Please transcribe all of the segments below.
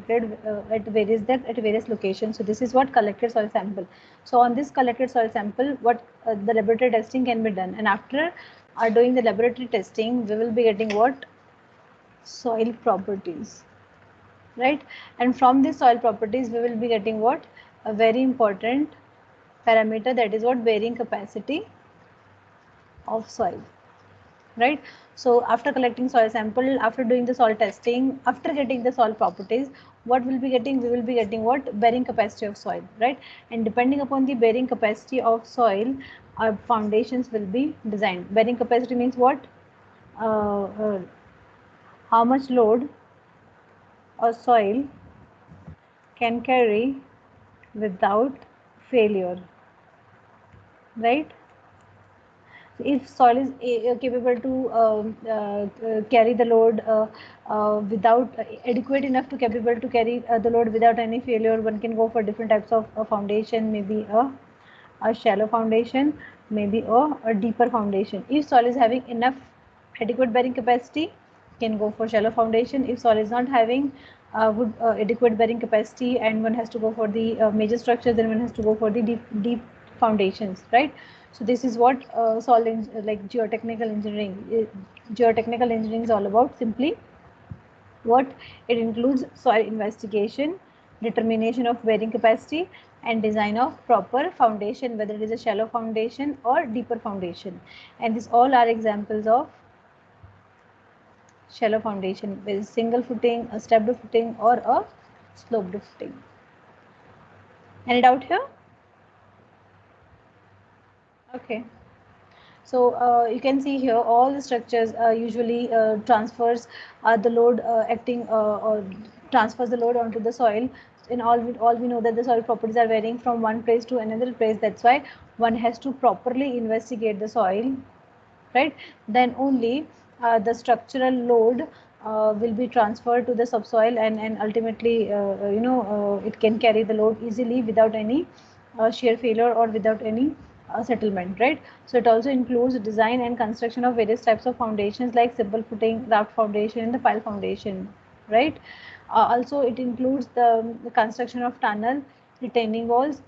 collected at various depth at various locations. So this is what collected soil sample. So on this collected soil sample, what the laboratory testing can be done, and after doing the laboratory testing, we will be getting what? Soil properties, right? And from these soil properties, we will be getting what? A very important parameter, that is what? Bearing capacity of soil, right? So after collecting soil sample, after doing the soil testing, after getting the soil properties, what will be getting? We will be getting what? Bearing capacity of soil, right? And depending upon the bearing capacity of soil, our foundations will be designed. Bearing capacity means what? How much load a soil can carry without failure, right? If soil is capable to carry the load without adequate enough to capable to carry the load without any failure, one can go for different types of foundation, maybe a shallow foundation, maybe a deeper foundation. If soil is having enough adequate bearing capacity, can go for shallow foundation. If soil is not having adequate bearing capacity and one has to go for the major structures, then one has to go for the deep foundations, right? So this is what soil like geotechnical engineering. Geotechnical engineering is all about. Simply what it includes: soil investigation, determination of bearing capacity, and design of proper foundation, whether it is a shallow foundation or deeper foundation. And these all are examples of shallow foundation, with single footing, a stepped footing, or a sloped footing. Any doubt here? Okay. So you can see here all the structures usually transfers the load acting or transfers the load onto the soil. In all we know that the soil properties are varying from one place to another place. That's why one has to properly investigate the soil, right? Then only the structural load will be transferred to the subsoil, and ultimately it can carry the load easily without any shear failure or without any settlement, right? So it also includes design and construction of various types of foundations like simple footing, raft foundation, and the pile foundation, right? Also it includes the construction of tunnel, retaining walls,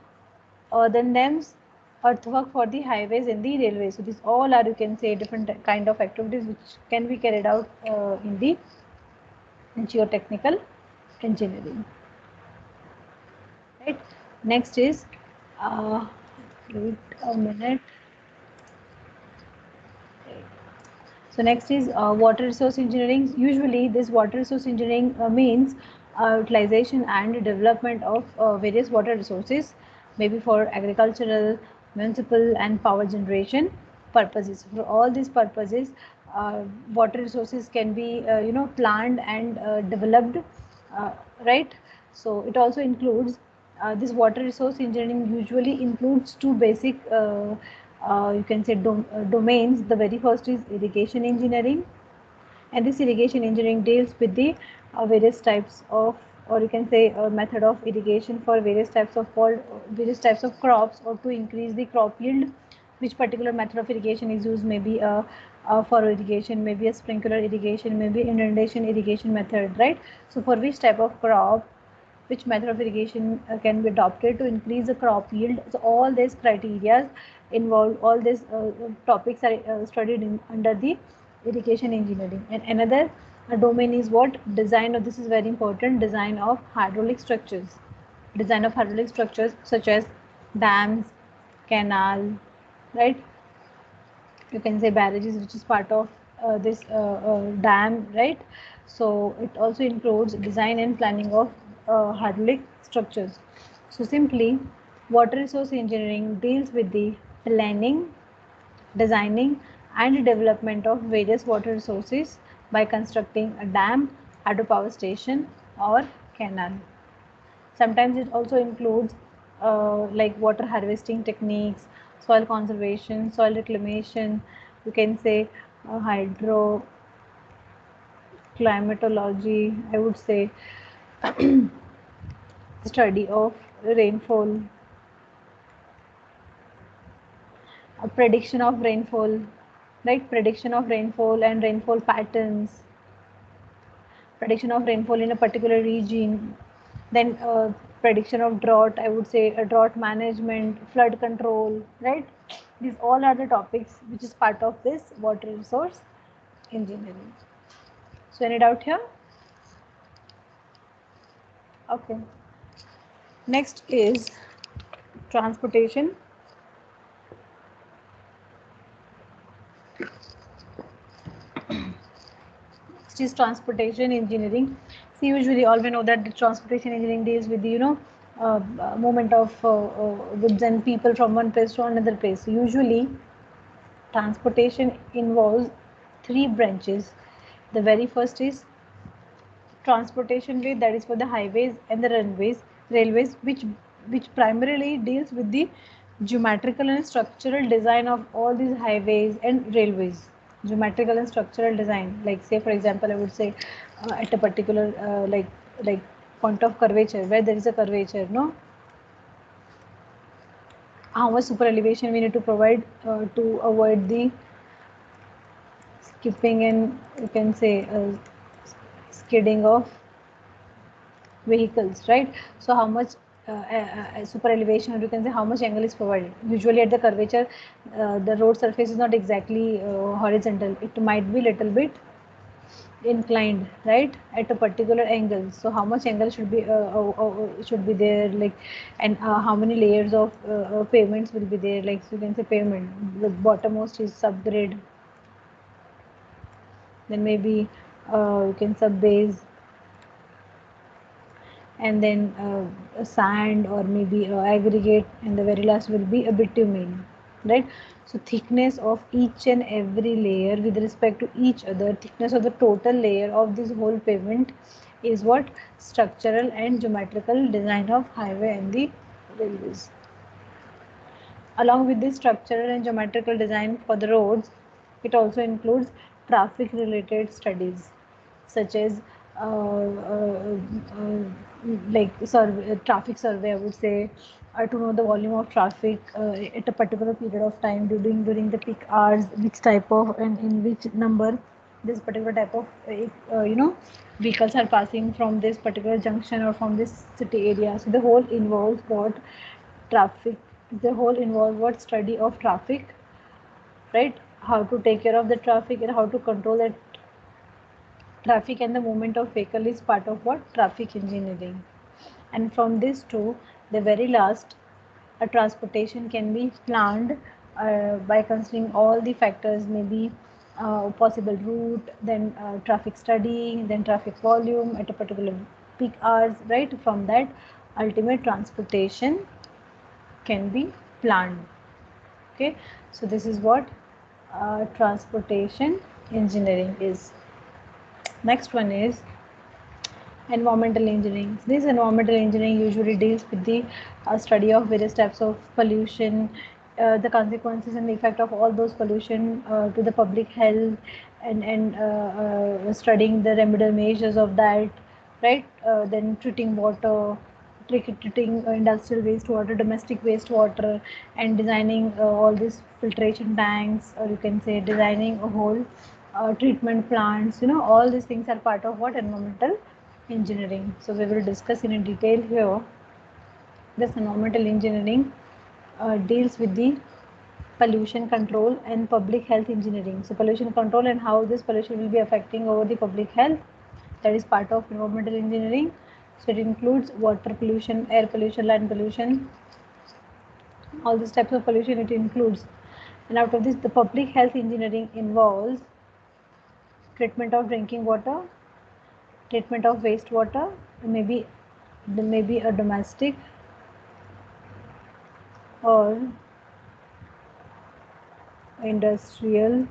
earthen dams, earthwork for the highways and the railways. So these all are, you can say, different kind of activities which can be carried out in the geotechnical engineering, right? Next is wait a minute. So next is water resource engineering. Usually this water resource engineering means utilization and development of various water resources, maybe for agricultural, municipal and power generation purposes. For all these purposes, water resources can be planned and developed, right? So it also includes this water resource engineering usually includes two basic you can say domains. The very first is irrigation engineering, and this irrigation engineering deals with the various types of, or you can say method of irrigation for various types of crops, or to increase the crop yield. Which particular method of irrigation is used? Maybe a furrow irrigation, maybe a sprinkler irrigation, maybe inundation irrigation method, right? So for which type of crop, which method of irrigation can be adopted to increase the crop yield. So all these criteria involved, all these topics are studied under the irrigation engineering. And another domain is what? Design of, this is very important, design of hydraulic structures. Design of hydraulic structures such as dams, canal, right? You can say barrages, which is part of this dam, right? So it also includes design and planning of hydraulic structures. So simply, water resource engineering deals with the planning, designing and development of various water resources by constructing a dam, hydropower station or canal. Sometimes it also includes like water harvesting techniques, soil conservation, soil reclamation, you can say hydro climatology, I would say study of rainfall, prediction of rainfall, right? Prediction of rainfall and rainfall patterns, prediction of rainfall in a particular region, Then prediction of drought, I would say drought management, flood control, right? These all are the topics which is part of this water resource engineering. So any doubt here? Okay. Next is transportation. Next is transportation engineering. So usually all we know that the transportation engineering deals with the movement of goods and people from one place to another place. So usually transportation involves three branches. The very first is transportation way, that is for the highways and the railways, which primarily deals with the geometrical and structural design of all these highways and railways. Geometrical and structural design, like say for example, I would say at a particular like point of curvature, where there is a curvature, no, how much super elevation we need to provide to avoid the skipping and you can say skidding of vehicles, right? So how much super elevation, or you can say how much angle is provided. Usually at the curvature, the road surface is not exactly horizontal. It might be little bit inclined, right, at a particular angle. So how much angle should be there, like, and how many layers of pavements will be there. Like, so you can say pavement, the bottommost is subgrade, then maybe you can sub base, and then sand or maybe aggregate, and the very last will be a bitumen, right? So thickness of each and every layer with respect to each other, thickness of the total layer of this whole pavement is what structural and geometrical design of highway and the railways. Along with this structural and geometrical design for the roads, it also includes traffic related studies such as like traffic survey, I would say, to know the volume of traffic at a particular period of time during the peak hours, which type of and in which number this particular type of vehicles are passing from this particular junction or from this city area. So the whole involves what traffic, the whole involves what study of traffic, right? How to take care of the traffic and how to control that traffic, and the movement of vehicle is part of what traffic engineering. And from this to the very last, a transportation can be planned by considering all the factors, maybe possible route, then traffic study, then traffic volume at a particular peak hours, right? From that, ultimate transportation can be planned. Okay, so this is what transportation engineering is. Next one is environmental engineering. This environmental engineering usually deals with the study of various types of pollution, the consequences and the effect of all those pollution to the public health, and studying the remedial measures of that, right? Then treating water, treating industrial wastewater, domestic wastewater, and designing all these filtration tanks, or you can say designing a whole treatment plants. You know, all these things are part of what environmental engineering. So we will discuss in detail here. This environmental engineering deals with the pollution control and public health engineering. So pollution control and how this pollution will be affecting over the public health, that is part of environmental engineering. So it includes water pollution, air pollution, land pollution, all these types of pollution it includes. And out of this, the public health engineering involves treatment of drinking water, treatment of wastewater, maybe a domestic or industrial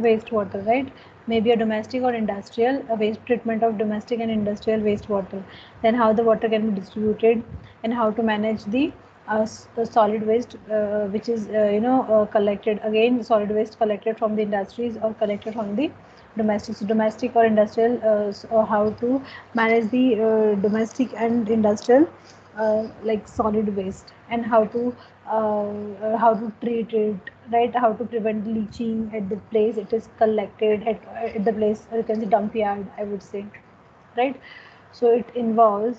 wastewater, right? Maybe a domestic or industrial waste treatment of domestic and industrial wastewater. Then how the water can be distributed, and how to manage the solid waste which is collected, again solid waste collected from the industries or collected from the domestic. So domestic or industrial, so how to manage the domestic and industrial like solid waste, and how to how to treat it, right? How to prevent leaching at the place it is collected at the place, or you can say dump yard, I would say, right? So it involves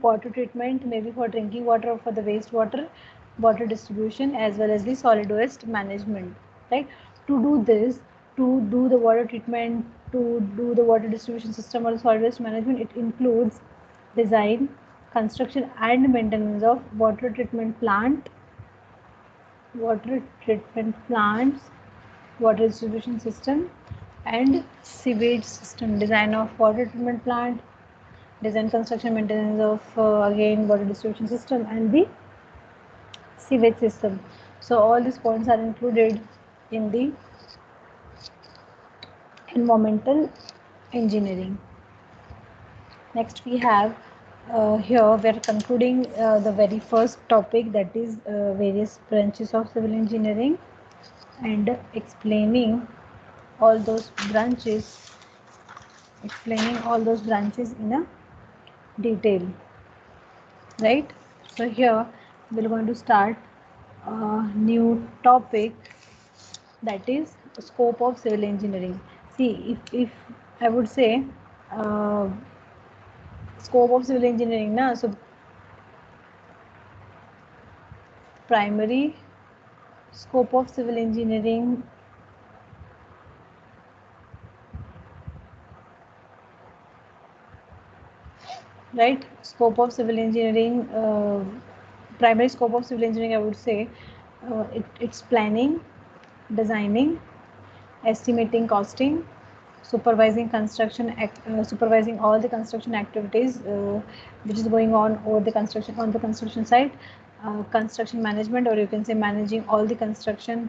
water treatment, maybe for drinking water or for the wastewater, water distribution, as well as the solid waste management, right? To do this, to do the water treatment, to do the water distribution system or solid waste management, it includes design, construction and maintenance of water treatment plants, water distribution system and sewage system. Design of water treatment plant, design, construction, maintenance of again water distribution system and the sewage system. So all these points are included in the environmental engineering. Next we have here we are concluding the very first topic, that is various branches of civil engineering, and explaining all those branches in a detail, right? So here we're going to start a new topic, that is scope of civil engineering. See, if I would say uh, scope of civil engineering na, so primary scope of civil engineering, right? Scope of civil engineering, primary scope of civil engineering, I would say it's planning, designing, estimating, costing, supervising supervising all the construction activities which is going on over the construction site, construction management, or you can say managing all the construction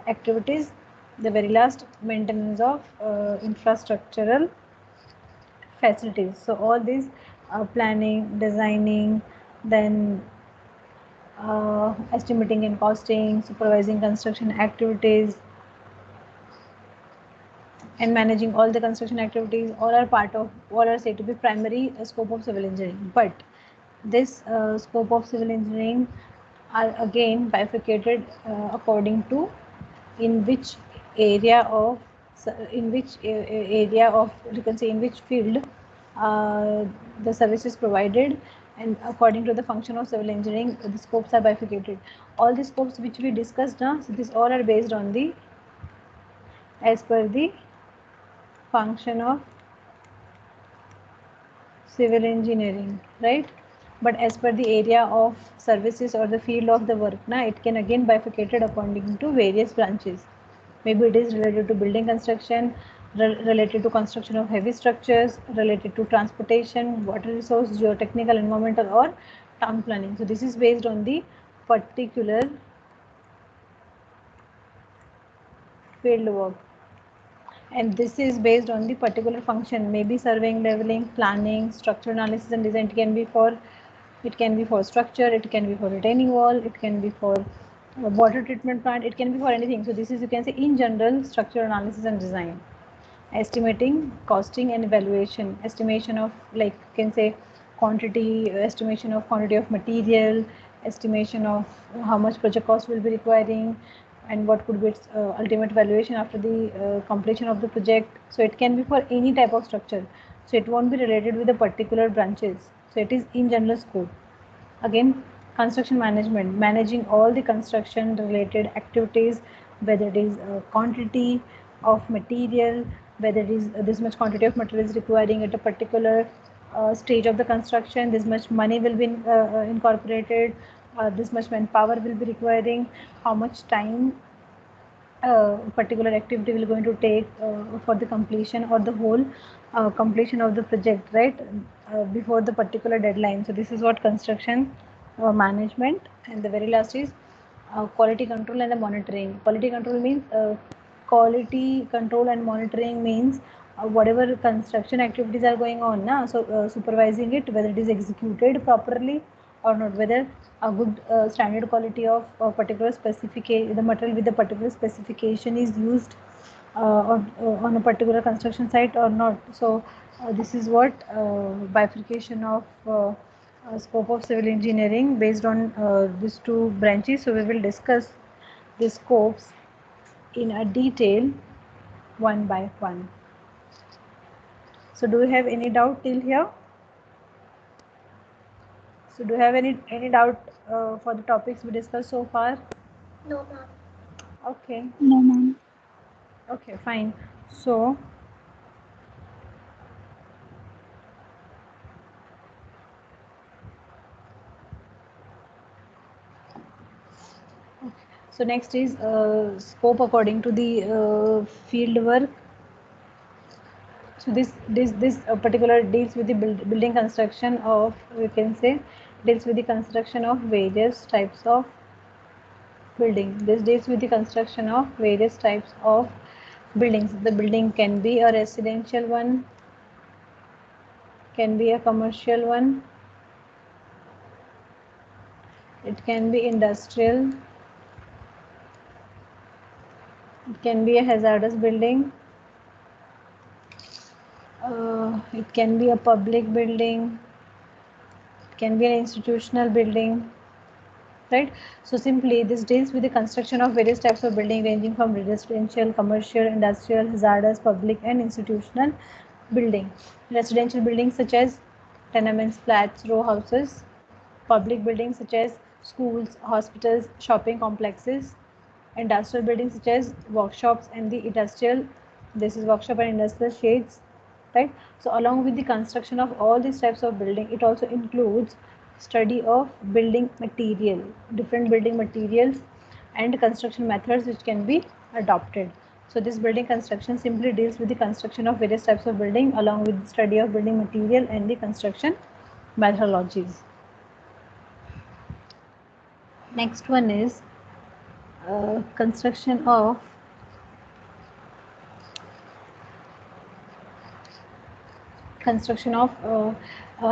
activities. The very last, maintenance of infrastructural facilities. So all these planning, designing, then estimating and costing, supervising construction activities, and managing all the construction activities, all are said to be primary scope of civil engineering. But this scope of civil engineering are again bifurcated according to in which area of you can say in which field the service is provided, and according to the function of civil engineering the scopes are bifurcated. All the scopes which we discussed now, so these all are based on the as per the function of civil engineering, right? But as per the area of services or the field of the work, na, it can again bifurcated according to various branches. Maybe it is related to building construction, related to construction of heavy structures, related to transportation, water resource, geotechnical, environmental, or town planning. So this is based on the particular field work, and this is based on the particular function, maybe surveying, leveling, planning, structure analysis and design. It can be for structure, it can be for retaining wall, it can be for water treatment plant, it can be for anything. So this is, you can say, in general, structure analysis and design. Estimating, costing and evaluation, estimation of, like you can say, quantity, estimation of quantity of material, estimation of how much project cost will be requiring, and what could be its ultimate valuation after the completion of the project. So it can be for any type of structure, so it won't be related with the particular branches, so it is in general scope. Again, construction management, managing all the construction related activities, whether it is quantity of material, whether it is this much quantity of material is requiring at a particular stage of the construction, this much money will be incorporated, this much manpower will be requiring, how much time particular activity will going to take for the completion or the whole completion of the project, right, before the particular deadline. So this is what construction management. And the very last is quality control and the monitoring. Quality control and monitoring means whatever construction activities are going on now, so supervising it, whether it is executed properly or not, whether a good standard quality of a particular specification, the material with the particular specification is used on a particular construction site or not. So this is what bifurcation of Scope of civil engineering based on these two branches. So we will discuss the scopes in a detail one by one. So do you have any doubt till here? So do you have any doubt for the topics we discussed so far? No, ma'am. Okay. No, ma'am. Okay, fine. So so next is scope according to the field work. So this particular deals with the building construction of, we can say, deals with the construction of various types of building. This deals with the construction of various types of buildings. The building can be a residential one, can be a commercial one, it can be industrial, it can be a hazardous building, it can be a public building, it can be an institutional building, right? So simply this deals with the construction of various types of building ranging from residential, commercial, industrial, hazardous, public and institutional building. Residential buildings such as tenements, flats, row houses, public buildings such as schools, hospitals, shopping complexes, industrial buildings such as workshops and the industrial, this is workshop and industrial shades, right? So along with the construction of all these types of building, it also includes study of building material, different building materials and construction methods which can be adopted. So this building construction simply deals with the construction of various types of building along with the study of building material and the construction methodologies. Next one is construction of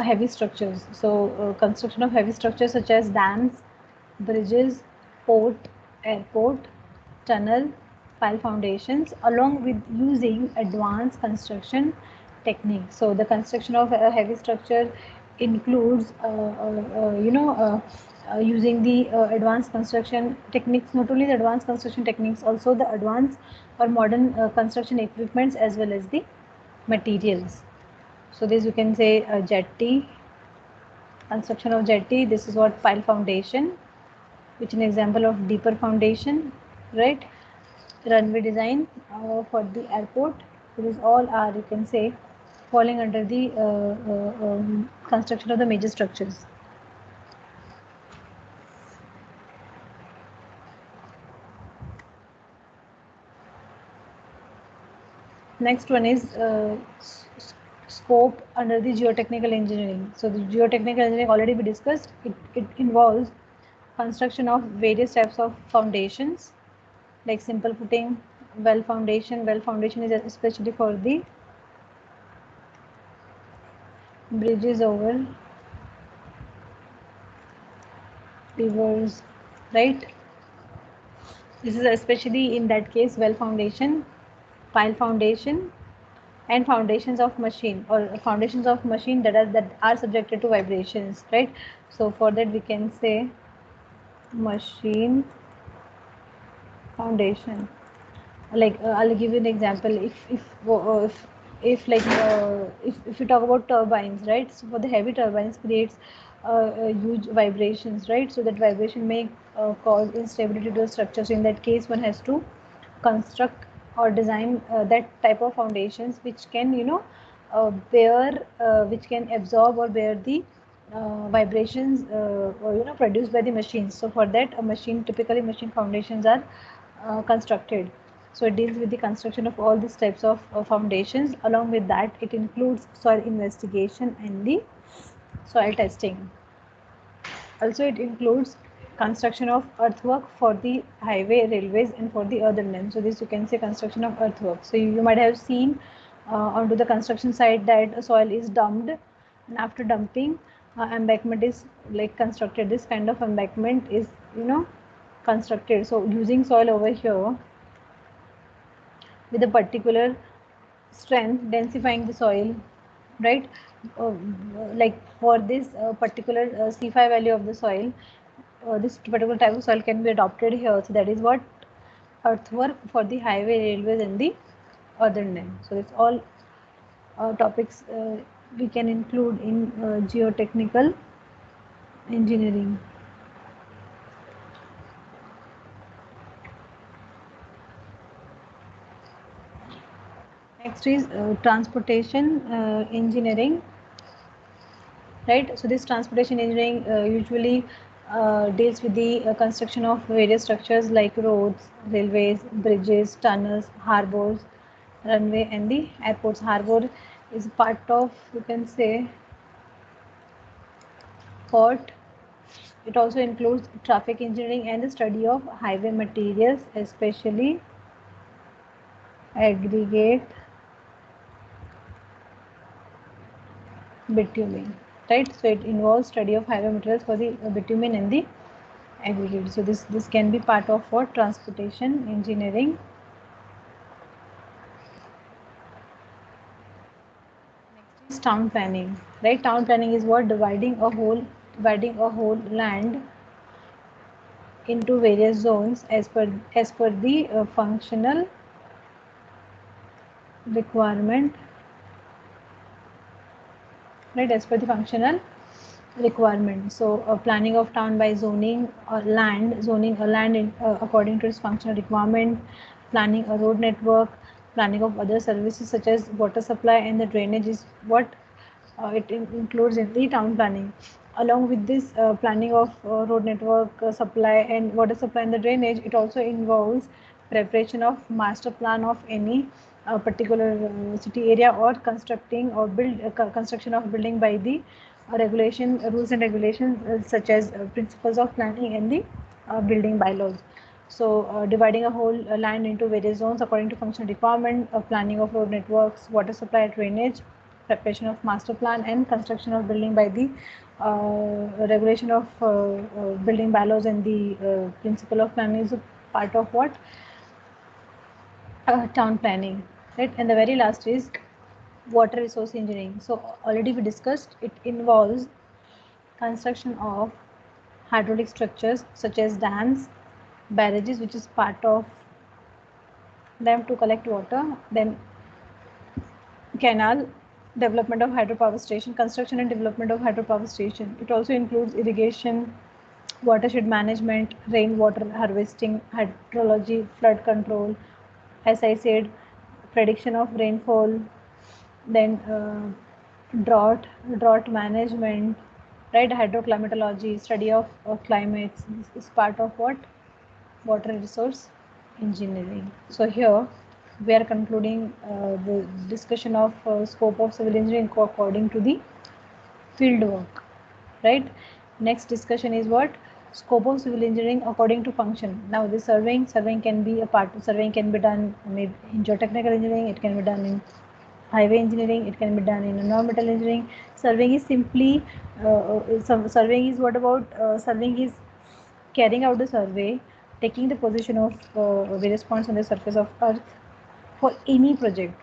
heavy structures. So construction of heavy structures such as dams, bridges, port, airport, tunnel, pile foundations, along with using advanced construction techniques. So the construction of a heavy structure includes using the advanced construction techniques, not only the advanced construction techniques, also the advanced or modern construction equipments as well as the materials. So this you can say a jetty, construction of jetty. This is what pile foundation, which is an example of deeper foundation, right? Runway design for the airport. These all are, you can say, falling under the construction of the major structures. Next one is scope under the geotechnical engineering. So the geotechnical engineering already we discussed. It involves construction of various types of foundations like simple footing, well foundation. Well foundation is especially for the bridges over rivers, right? This is especially in that case well foundation, pile foundation and foundations of machine or foundations of machine that are subjected to vibrations, right? So for that we can say machine foundation. Like I'll give you an example. If you talk about turbines, right? So for the heavy turbines creates huge vibrations, right? So that vibration may cause instability to the structure. So in that case, one has to construct or design that type of foundations which can bear, which can absorb or bear the vibrations or, produced by the machines. So for that, a machine, typically machine foundations are constructed. So it deals with the construction of all these types of foundations. Along with that, it includes soil investigation and the soil testing. Also, it includes construction of earthwork for the highway, railways, and for the earthen. So this you can say construction of earthwork. So you might have seen onto the construction site that soil is dumped, and after dumping, embankment is like constructed. This kind of embankment is constructed. So using soil over here with a particular strength, densifying the soil, right? like for this particular C5 value of the soil, this particular type of soil can be adopted here. So that is what earthwork for the highway, railways, and the other land. So it's all topics we can include in geotechnical engineering. Next is transportation engineering, right? So this transportation engineering usually deals with the construction of various structures like roads, railways, bridges, tunnels, harbors, runway, and the airports. Harbor is part of, you can say, port. It also includes traffic engineering and the study of highway materials, especially aggregate bitumen, right? So it involves study of highway materials for the bitumen and the aggregate. So this can be part of what transportation engineering. Next is town planning, right? Town planning is what dividing a whole land into various zones as per the functional requirement, right? As per the functional requirement. So planning of town by zoning zoning a land according to its functional requirement, planning a road network, planning of other services such as water supply and the drainage is what it includes in the town planning. Along with this planning of road network supply and water supply and the drainage, it also involves preparation of master plan of any particular city area, or constructing or construction of building by the regulation rules and regulations such as principles of planning and the building bylaws. So dividing a whole land into various zones according to functional requirement, planning of road networks, water supply, drainage, preparation of master plan, and construction of building by the regulation of building bylaws and the principle of planning is a part of what town planning, right? And the very last is water resource engineering. So already we discussed, it involves construction of hydraulic structures such as dams, barrages, which is part of them to collect water, then canal, development of hydropower station, construction and development of hydropower station. It also includes irrigation, watershed management, rainwater harvesting, hydrology, flood control, as I said, prediction of rainfall, then drought management, right? Hydroclimatology, study of climates. This is part of what water resource engineering. So here we are concluding the discussion of scope of civil engineering according to the field work, right? Next discussion is what scope of civil engineering according to function. Now the surveying can be a part of surveying, can be done maybe in geotechnical engineering, it can be done in highway engineering, it can be done in environmental engineering. Surveying is simply surveying is what about surveying is carrying out the survey, taking the position of various points on the surface of earth for any project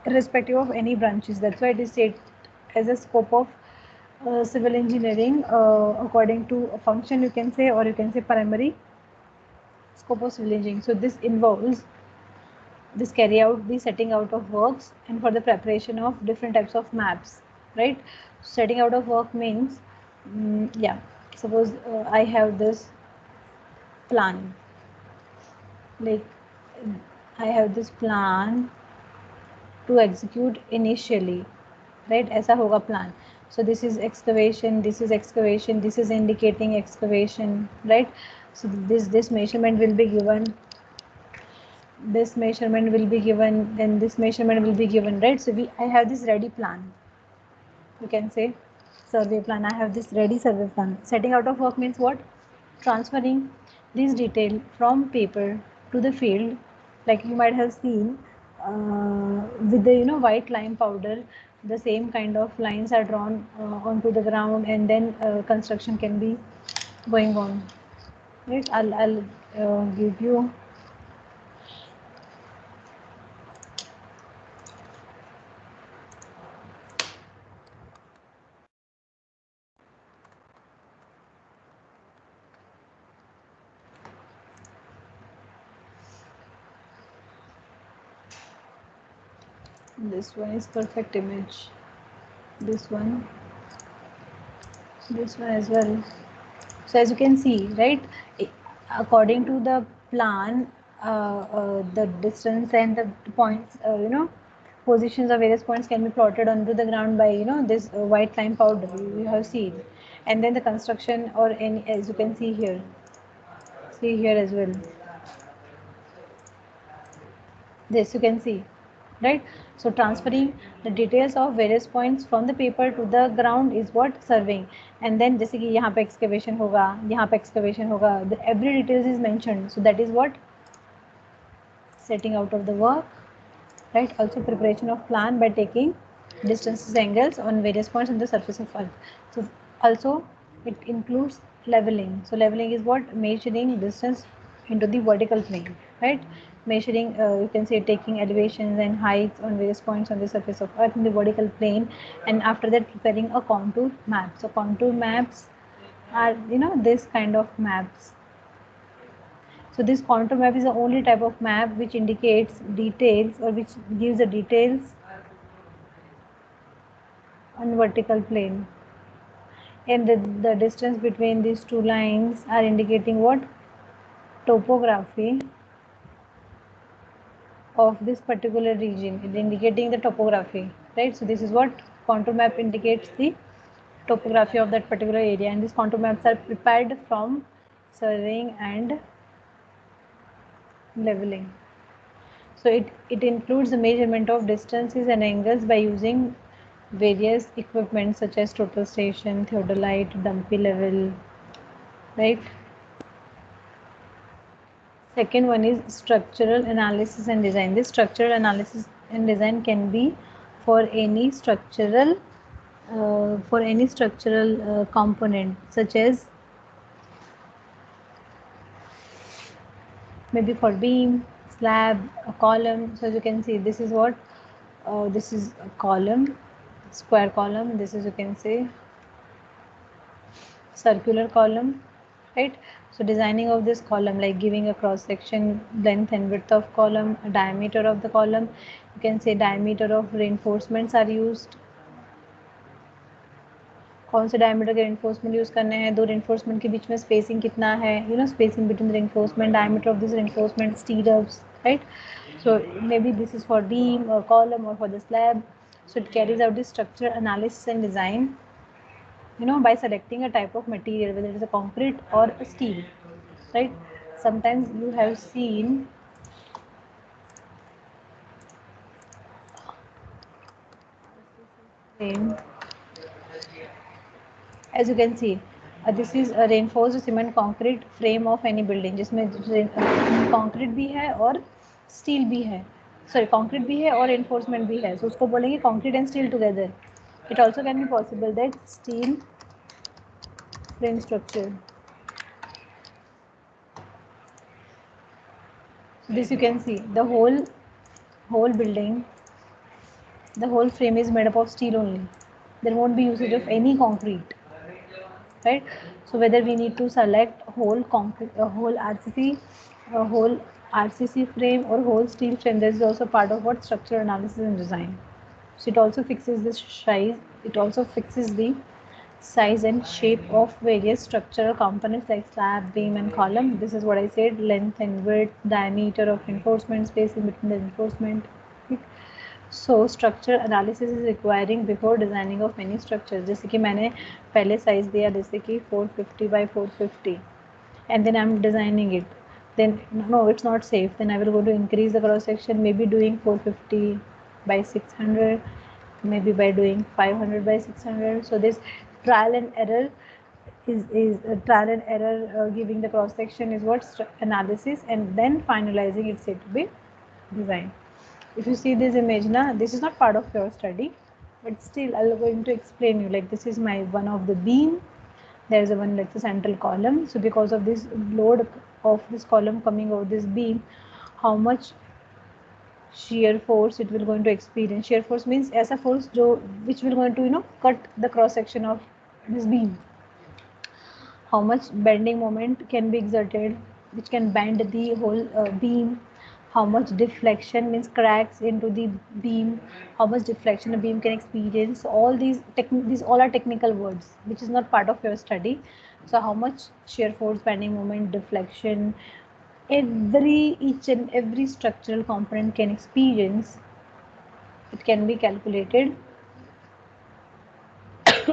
irrespective of any branches. That's why it is said as a scope of civil engineering according to a function, you can say, or you can say primary scope of civil engineering. So this involves this carry out the setting out of works and for the preparation of different types of maps, right? Setting out of work means yeah, suppose I have this plan, like I have this plan to execute initially, right? ऐसा होगा plan. So this is excavation, this is excavation, this is indicating excavation, right? So this measurement will be given, this measurement will be given, then this measurement will be given, right? So I have this ready plan, you can say survey plan. I have this ready survey plan. Setting out of work means what? Transferring this detail from paper to the field, like you might have seen with the white lime powder, the same kind of lines are drawn onto the ground, and then construction can be going on, right? I'll give you This one is perfect image. This one as well. So as you can see, right, according to the plan, the distance and the points, positions of various points can be plotted onto the ground by this white lime powder you have seen, and then the construction or any, as you can see here as well. This you can see, right? So transferring the details of various points from the paper to the ground is what surveying. And then जैसे कि यहाँ पे excavation होगा, यहाँ पे excavation होगा, every details is mentioned. So that is what setting out of the work, right? Also preparation of plan by taking distances, angles on various points on the surface of earth. So also it includes leveling. So leveling is what? Measuring distance into the vertical plane, right? Measuring, you can say, taking elevations and heights on various points on the surface of earth in the vertical plane, and after that preparing a contour map. So contour maps are this kind of maps. So this contour map is the only type of map which indicates details, or which gives the details on vertical plane. And the distance between these two lines are indicating what? Topography of this particular region. It indicating the topography, right? So this is what contour map indicates, the topography of that particular area, and these contour maps are prepared from surveying and leveling. So it includes the measurement of distances and angles by using various equipment such as total station, theodolite, dumpy level, right? Second one is structural analysis and design. This structural analysis and design can be for any structural component, such as maybe for beam, slab, a column. So as you can see, this is what this is a column, square column. This is, you can say, circular column, right? So designing of this column, like giving a cross section, length and width of column, diameter of the column, you can say diameter of reinforcements are used. कौन से diameter के reinforcement use करने हैं, दो reinforcement के बीच में spacing कितना है, spacing between reinforcement, diameter of this reinforcement, स्टीरअप्स, right? So maybe this is for beam or column or for the slab. So it carries out the structural analysis and design, by selecting a type of material, whether it is a concrete or a steel, right? Sometimes you have seen frame, as you can see, this is a reinforced cement concrete frame of any building, जिसमें concrete भी है और steel भी है, sorry, concrete भी है और reinforcement भी है, so उसको बोलेंगे concrete and steel together. It also can be possible that steel frame structure. So this you can see, the whole building, the whole frame is made up of steel only. There won't be usage of any concrete, right? So whether we need to select whole concrete, a whole RCC, a whole RCC frame or whole steel frame, this is also part of what structural analysis and design. So it also fixes the size, it also fixes the size and shape of various structural components like slab, beam and column. This is what I said, length and width, diameter of reinforcement, spacing between the reinforcement. So structure analysis is requiring before designing of any structure. जैसे कि मैंने पहले size दिया, जैसे कि 450 by 450, and then I'm designing it. Then no, it's not safe. Then I will go to increase the cross section, maybe doing 450 by 600, maybe by doing 500 by 600. So this trial and error giving the cross section is what analysis, and then finalizing it's said to be design. If you see this image now, this is not part of your study, but still I'm going to explain you. Like, this is my one of the beam, there is a one, like the central column. So because of this load of this column coming over this beam, how much shear force it will going to experience. Shear force means ऐसा force जो which will going to cut the cross section of this beam. How much bending moment can be exerted, which can bend the whole beam. how much deflection means cracks into the beam, how much deflection a beam can experience. All these all are technical words which is not part of your study. So how much shear force, bending moment, deflection, each and every structural component can experience, it can be calculated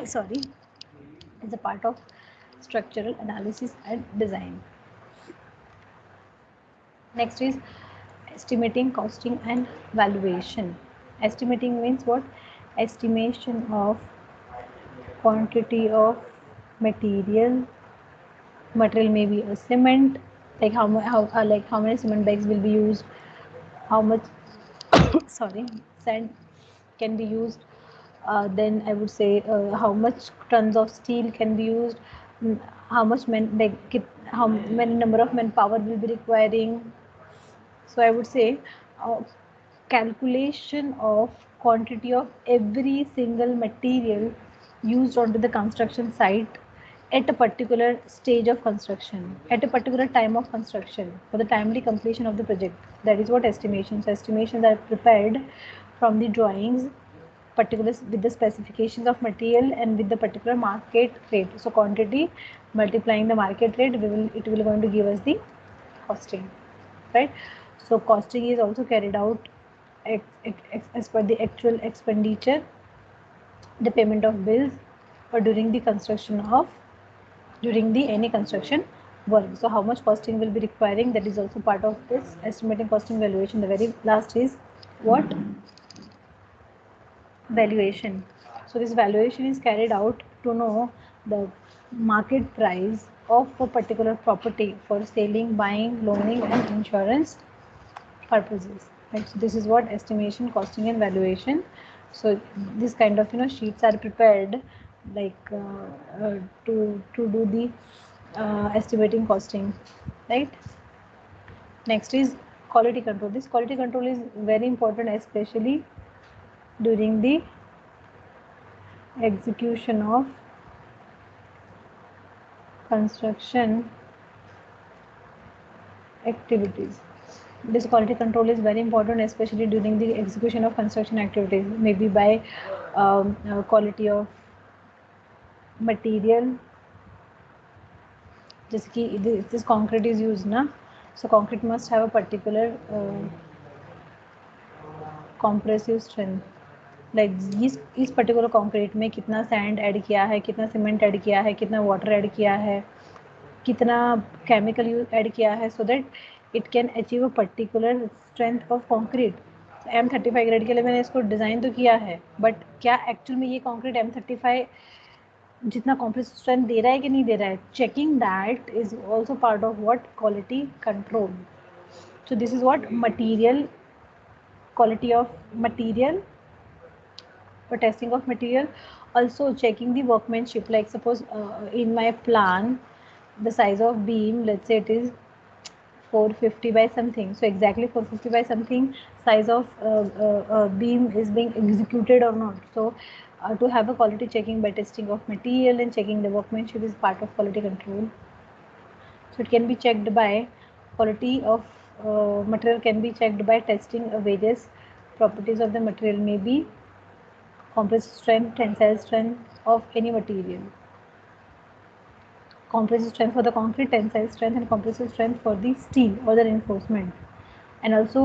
sorry, as a part of structural analysis and design. Next is estimating, costing and valuation. Estimating means what? Estimation of quantity of material. Material may be a cement, like how many cement bags will be used, how much sorry, sand can be used. Then I would say how much tons of steel can be used, how much how many number of manpower will be requiring. So I would say calculation of quantity of every single material used onto the construction site at a particular stage of construction, at a particular time of construction, for the timely completion of the project. That is what estimations. Estimations are prepared from the drawings, particular with the specifications of material and with the particular market rate. So quantity multiplying the market rate, it will going to give us the costing, right? So costing is also carried out as per the actual expenditure, the payment of bills, or during the any construction work. So how much costing will be requiring, that is also part of this estimating, costing, valuation. The very last is what? Valuation. So this valuation is carried out to know the market price of a particular property for selling, buying, loaning and insurance purposes, right? So this is what estimation, costing and valuation. So this kind of sheets are prepared, like to do the estimating, costing, right? Next is quality control. This quality control is very important, especially during the execution of construction activities. This quality control is very important, especially during the execution of construction activities, maybe by quality of material. जैसे कि this concrete is used ना, so concrete must have a particular compressive strength. Like इस particular concrete में कितना sand add किया है, कितना cement add किया है, कितना वाटर ऐड किया है, कितना केमिकल यूज ऐड किया है, so that it can achieve a particular strength of concrete. M35 grade के लिए मैंने इसको डिज़ाइन तो किया है, बट क्या एक्चुअल में ये कंक्रीट M35 जितना कॉम्प्रेसिव स्ट्रेंथ दे रहा है कि नहीं दे रहा है? Checking that is also part of what? Quality control. So this is what? Material, quality of material, for testing of material. Also checking the workmanship, like suppose in my plan the size of beam, let's say it is 450 by something, so exactly 450 by something size of beam is being executed or not. So to have a quality checking by testing of material and checking the workmanship is part of quality control. So it can be checked by quality of material, can be checked by testing various properties of the material, maybe compressive strength, tensile strength of any material, compressive strength for the concrete, tensile strength and compressive strength for the steel or the reinforcement. And also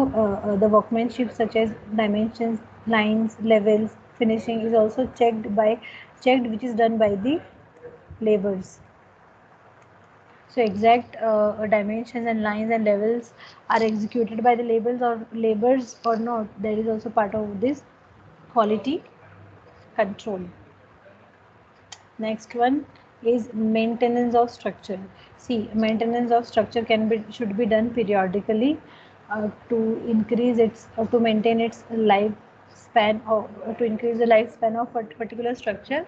the workmanship such as dimensions, lines, levels, finishing is also checked, which is done by the laborers. So exact dimensions and lines and levels are executed by the laborers or not, that is also part of this quality control. Next one is maintenance of structure. See, maintenance of structure should be done periodically to increase its to maintain its lifespan, or to increase the lifespan of a particular structure.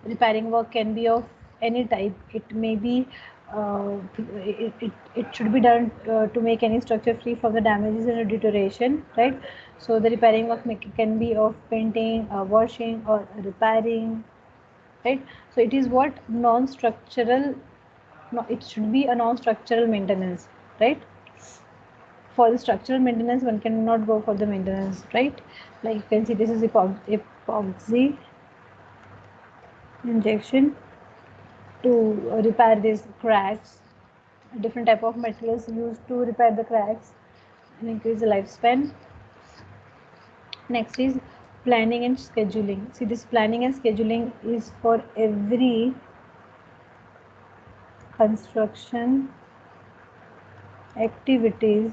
Repairing work can be of any type. It may be it should be done to make any structure free from the damages and deterioration, right? So the repairing work can be of painting, washing or repairing, right? So it is what? Non-structural, no, it should be a non-structural maintenance, right? For the structural maintenance, one cannot go for the maintenance, right? Like you can see, this is epoxy injection to repair these cracks. Different type of materials used to repair the cracks and increase the lifespan. Next is planning and scheduling. See, this planning and scheduling is for every construction activities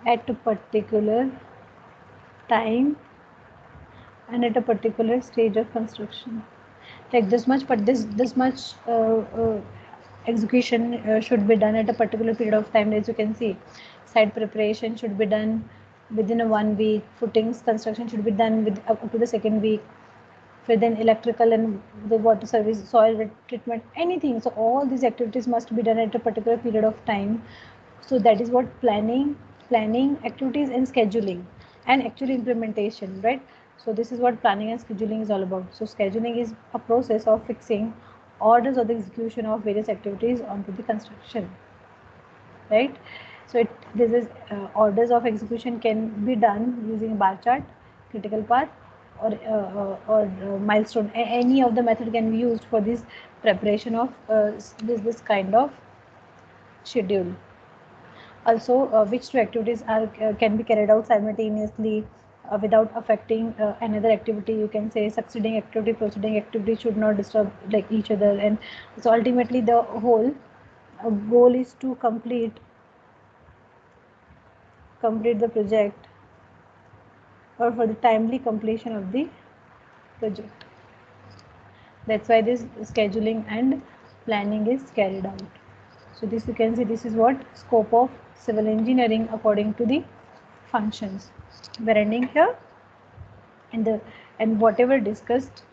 at a particular time and at a particular stage of construction. Like this much, but this much execution should be done at a particular period of time. As you can see, site preparation should be done within a 1 week. Footings construction should be done with up to the second week. For then electrical and the water service, soil treatment, anything. So all these activities must be done at a particular period of time. So that is what planning activities and scheduling and actually implementation, right? So this is what planning and scheduling is all about. So scheduling is a process of fixing orders of the execution of various activities onto the construction, right? So this is orders of execution can be done using a bar chart, critical path, or milestone. Any of the method can be used for this preparation of this kind of schedule. Also, which two activities can be carried out simultaneously without affecting another activity. You can say succeeding activity, proceeding activity should not disturb like each other. And so ultimately the whole goal is to complete the project, or for the timely completion of the project. That's why this scheduling and planning is carried out. So this, you can see, this is what scope of civil engineering according to the functions. We're ending here, and whatever discussed,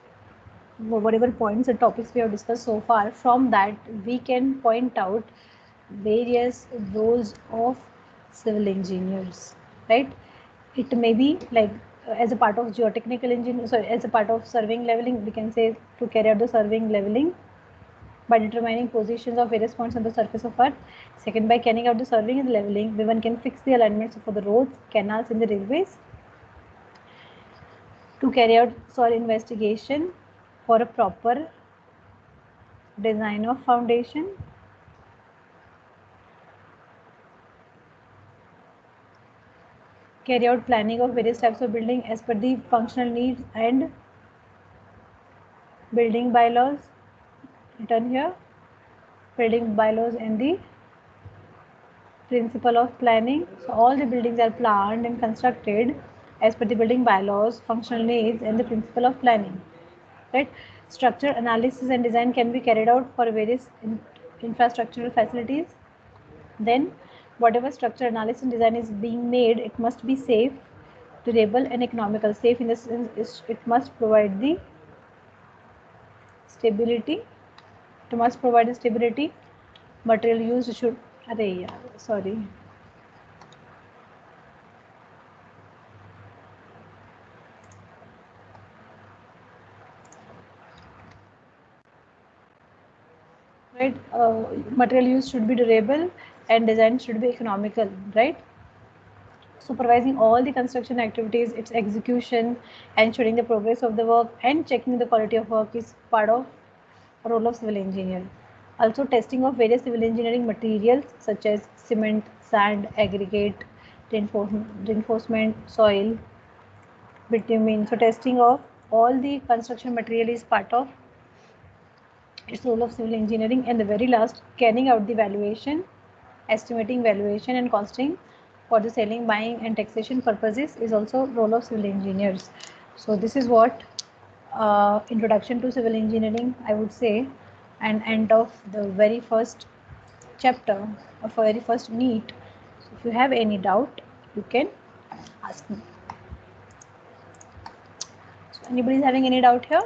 whatever points and topics we have discussed so far, from that we can point out various roles of civil engineers, right? It may be like as a part of geotechnical engineering, so as a part of surveying leveling, we can say to carry out the surveying leveling by determining positions of various points on the surface of earth. Second, by carrying out the surveying and leveling, one can fix the alignments for the roads, canals, and the railways. To carry out soil investigation for a proper design of foundation. Carry out planning of various types of building as per the functional needs and building bylaws. Written here, building bylaws and the principle of planning. So all the buildings are planned and constructed as per the building bylaws, functional needs, and the principle of planning. Right? Structure analysis and design can be carried out for various infrastructural facilities. Then, whatever structure analysis and design is being made, it must be safe, durable, and economical. Safe in the sense it must provide the stability. It must provide the stability. Material used should. Sorry. Right, material use should be durable and design should be economical, right? Supervising all the construction activities, its execution, ensuring the progress of the work and checking the quality of work is part of role of civil engineer. Also, testing of various civil engineering materials such as cement, sand, aggregate, reinforcement, soil, bitumen. So testing of all the construction material is part of its role of civil engineering. And the very last, carrying out the valuation, estimating, valuation, and costing for the selling, buying, and taxation purposes is also role of civil engineers. So this is what introduction to civil engineering, I would say, and end of the very first chapter of very first NEET. So if you have any doubt, you can ask me. So anybody is having any doubt here?